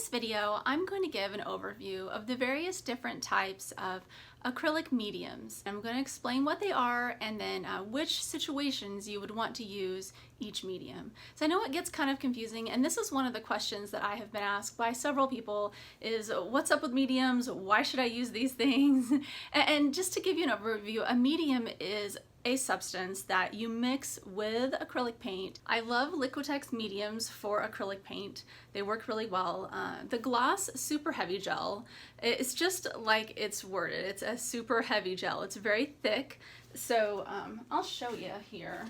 this video, I'm going to give an overview of the various different types of acrylic mediums. I'm going to explain what they are and then which situations you would want to use each medium. So I know it gets kind of confusing, and this is one of the questions that I have been asked by several people is, what's up with mediums? Why should I use these things? And just to give you an overview, a medium is a substance that you mix with acrylic paint. I love Liquitex mediums for acrylic paint. They work really well. The gloss super heavy gel, it's just like it's worded. It's a super heavy gel. It's very thick. So I'll show you here.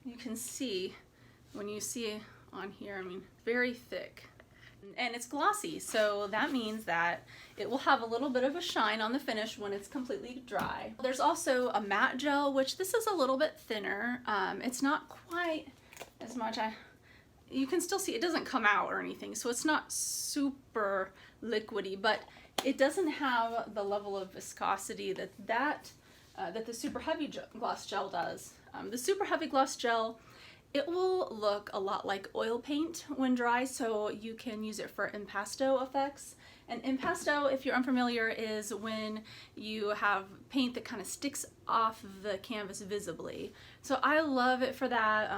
You can see, when you see on here, I mean, very thick. And it's glossy, so that means that it will have a little bit of a shine on the finish when it's completely dry. There's also a matte gel, which this is a little bit thinner. It's not quite as much. You can still see it doesn't come out or anything, so it's not super liquidy, but it doesn't have the level of viscosity that the super heavy gloss gel does. The super heavy gloss gel, it will look a lot like oil paint when dry, so you can use it for impasto effects. And impasto, if you're unfamiliar, is when you have paint that kind of sticks off the canvas visibly. So I love it for that.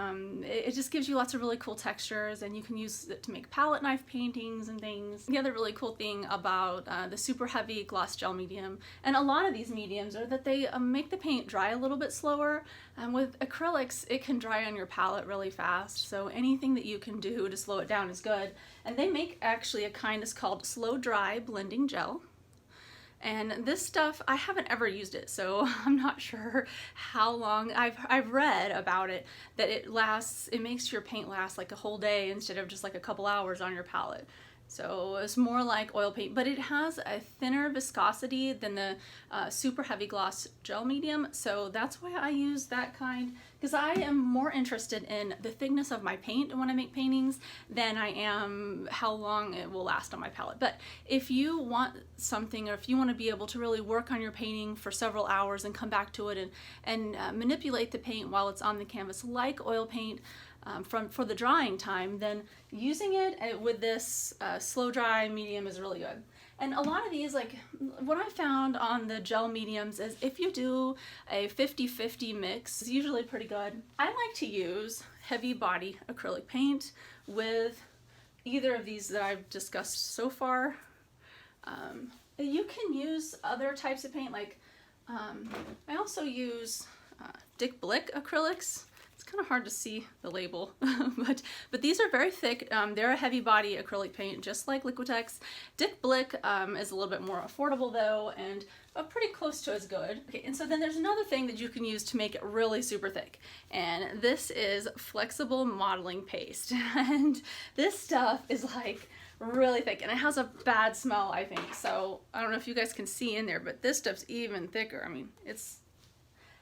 It just gives you lots of really cool textures, and you can use it to make palette knife paintings and things. The other really cool thing about the super heavy gloss gel medium, and a lot of these mediums, are that they make the paint dry a little bit slower. With acrylics, it can dry on your palette really fast, so anything that you can do to slow it down is good. And they make actually a kind that's called slow-dri blending gel. And this stuff, I haven't ever used it, so I'm not sure how long. I've read about it, that it makes your paint last like a whole day instead of just like a couple hours on your palette. So it's more like oil paint, but it has a thinner viscosity than the super heavy gloss gel medium. So that's why I use that kind, because I am more interested in the thickness of my paint when I make paintings than I am how long it will last on my palette. But if you want something, or if you want to be able to really work on your painting for several hours and come back to it and manipulate the paint while it's on the canvas like oil paint, for the drying time, then using it with this slow dry medium is really good. And a lot of these, like what I found on the gel mediums, is if you do a 50-50 mix, it's usually pretty good. I like to use heavy body acrylic paint with either of these that I've discussed so far. You can use other types of paint, like I also use Dick Blick acrylics. It's kind of hard to see the label, but these are very thick. They're a heavy body acrylic paint, just like Liquitex. Dick Blick is a little bit more affordable though, and pretty close to as good. Okay, and so then there's another thing that you can use to make it really super thick, and this is flexible modeling paste. And this stuff is like really thick, and it has a bad smell, I think. So I don't know if you guys can see in there, but this stuff's even thicker. I mean,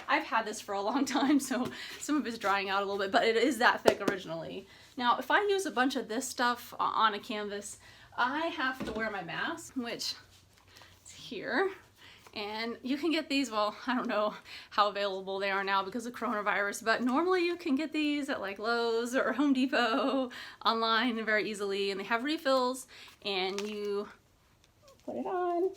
I've had this for a long time, so some of it's drying out a little bit, but it is that thick originally. Now, if I use a bunch of this stuff on a canvas, I have to wear my mask, which is here. And you can get these, well, I don't know how available they are now because of coronavirus, but normally you can get these at like Lowe's or Home Depot online very easily, and they have refills, and you put it on.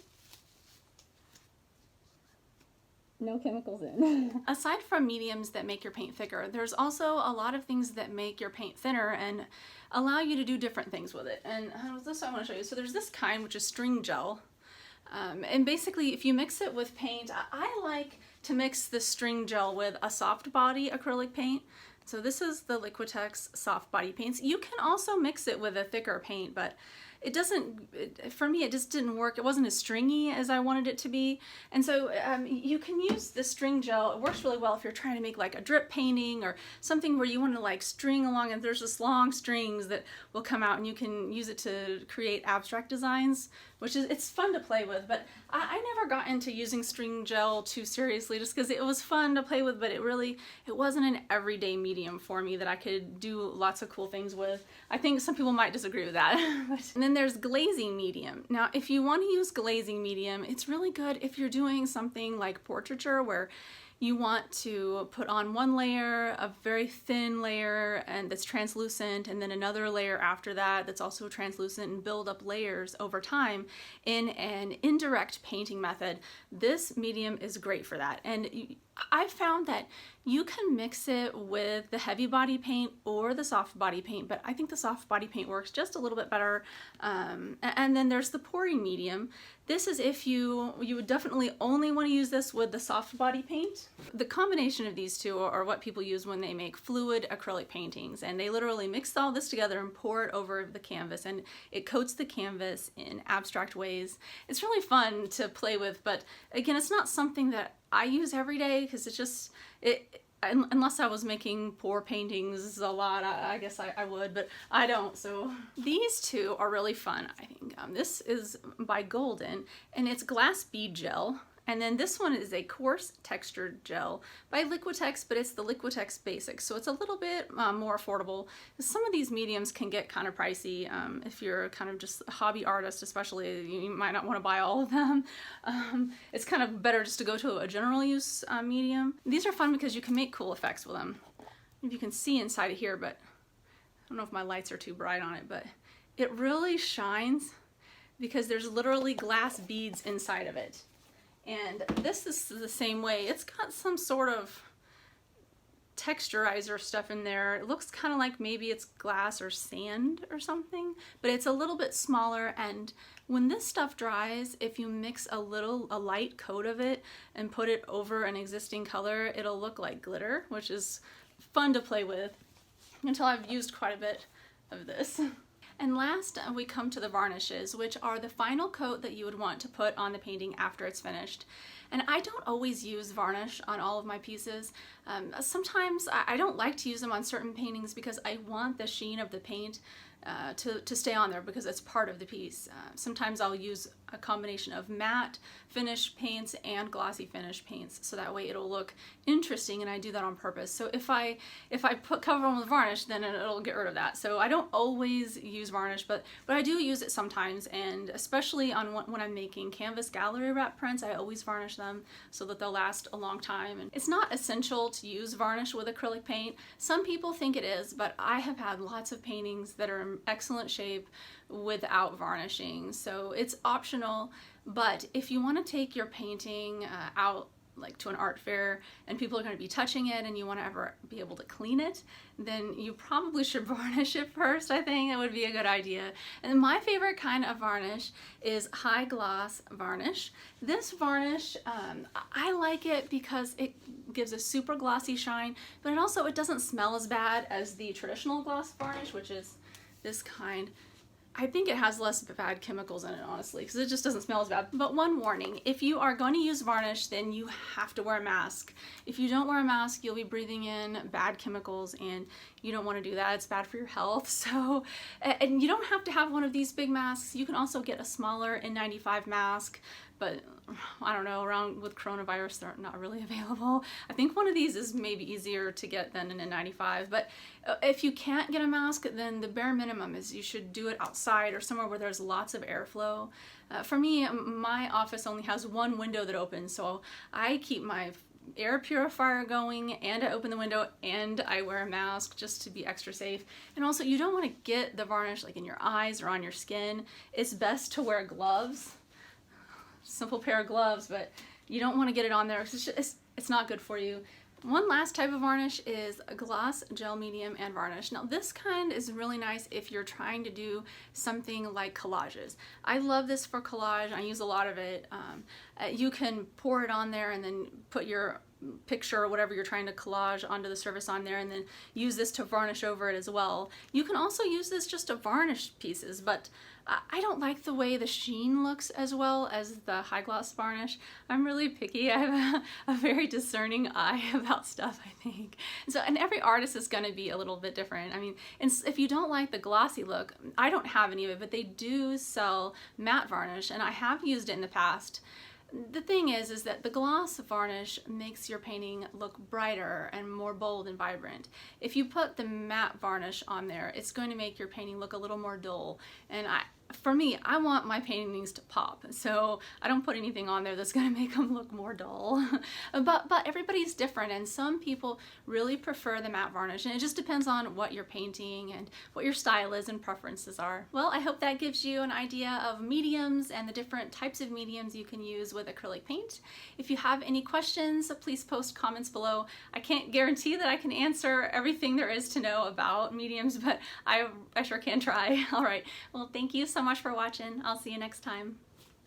No chemicals in. Aside from mediums that make your paint thicker, there's also a lot of things that make your paint thinner and allow you to do different things with it. And this I want to show you. So there's this kind, which is string gel. And basically, if you mix it with paint, I like to mix the string gel with a soft body acrylic paint. So this is the Liquitex soft body paints. You can also mix it with a thicker paint, but it doesn't, for me, it just didn't work. It wasn't as stringy as I wanted it to be. And so you can use the string gel. It works really well if you're trying to make like a drip painting or something where you want to like string along, and there's just long strings that will come out, and you can use it to create abstract designs, which is, it's fun to play with. But I never got into using string gel too seriously, just because it was fun to play with, but it wasn't an everyday medium for me that I could do lots of cool things with. I think some people might disagree with that. And then there's glazing medium. Now, if you want to use glazing medium, it's really good if you're doing something like portraiture where you want to put on one layer, a very thin layer, and that's translucent, and then another layer after that that's also translucent, and build up layers over time in an indirect painting method. This medium is great for that. And I've found that you can mix it with the heavy body paint or the soft body paint, but I think the soft body paint works just a little bit better. And then there's the pouring medium. This is if you would definitely only want to use this with the soft body paint. The combination of these two are what people use when they make fluid acrylic paintings, and they literally mix all this together and pour it over the canvas, and it coats the canvas in abstract ways. It's really fun to play with, but again, it's not something that I use every day because it's just, unless I was making pour paintings a lot, I guess I would, but I don't. So these two are really fun, I think. This is by Golden, and it's glass bead gel. And then this one is a coarse textured gel by Liquitex, but it's the Liquitex Basics, so it's a little bit more affordable. Some of these mediums can get kind of pricey. If you're kind of just a hobby artist especially, you might not want to buy all of them. It's kind of better just to go to a general use medium. These are fun because you can make cool effects with them. If you can see inside of here, but I don't know if my lights are too bright on it, but it really shines because there's literally glass beads inside of it. And this is the same way. It's got some sort of texturizer stuff in there. It looks kind of like maybe it's glass or sand or something, but it's a little bit smaller. And when this stuff dries, if you mix a light coat of it and put it over an existing color, it'll look like glitter, which is fun to play with until I've used quite a bit of this. And last, we come to the varnishes, which are the final coat that you would want to put on the painting after it's finished. And I don't always use varnish on all of my pieces. Sometimes I don't like to use them on certain paintings because I want the sheen of the paint to stay on there because it's part of the piece. Sometimes I'll use a combination of matte finish paints and glossy finish paints, so that way it'll look interesting, and I do that on purpose. So if I cover them with varnish, then it'll get rid of that. So I don't always use varnish, but I do use it sometimes, and especially on when I'm making canvas gallery wrap prints, I always varnish them so that they'll last a long time. And it's not essential to use varnish with acrylic paint. Some people think it is, but I have had lots of paintings that are in excellent shape without varnishing, so it's optional. But if you want to take your painting out like to an art fair and people are going to be touching it and you want to ever be able to clean it, then you probably should varnish it first. I think that would be a good idea. And my favorite kind of varnish is high gloss varnish. This varnish, I like it because it gives a super glossy shine, but it doesn't smell as bad as the traditional gloss varnish, which is this kind. I think it has less bad chemicals in it, honestly, because it just doesn't smell as bad. But one warning, if you are going to use varnish, then you have to wear a mask. If you don't wear a mask, you'll be breathing in bad chemicals, and you don't want to do that. It's bad for your health. So, and you don't have to have one of these big masks. You can also get a smaller N95 mask, but I don't know, around with coronavirus, they're not really available. I think one of these is maybe easier to get than an N95, but if you can't get a mask, then the bare minimum is you should do it outside or somewhere where there's lots of airflow. For me, my office only has one window that opens, so I keep my air purifier going, and I open the window, and I wear a mask just to be extra safe. And also, you don't want to get the varnish like in your eyes or on your skin. It's best to wear gloves. Simple pair of gloves, but you don't want to get it on there because it's not good for you. One last type of varnish is a gloss, gel medium, and varnish. Now this kind is really nice if you're trying to do something like collages. I love this for collage. I use a lot of it. You can pour it on there and then put your picture or whatever you're trying to collage onto the surface on there, and then use this to varnish over it as well. You can also use this just to varnish pieces, but I don't like the way the sheen looks as well as the high gloss varnish. I'm really picky. I have a very discerning eye about stuff, I think. And every artist is going to be a little bit different. I mean, and if you don't like the glossy look, I don't have any of it, but they do sell matte varnish, and I have used it in the past. The thing is that the gloss varnish makes your painting look brighter and more bold and vibrant. If you put the matte varnish on there, it's going to make your painting look a little more dull. And for me, I want my paintings to pop, so I don't put anything on there that's gonna make them look more dull. But everybody's different, and some people really prefer the matte varnish, and it just depends on what you're painting and what your style is and preferences are. Well, I hope that gives you an idea of mediums and the different types of mediums you can use with acrylic paint. If you have any questions, please post comments below. I can't guarantee that I can answer everything there is to know about mediums, but I sure can try. All right, well, thank you so much for watching. I'll see you next time.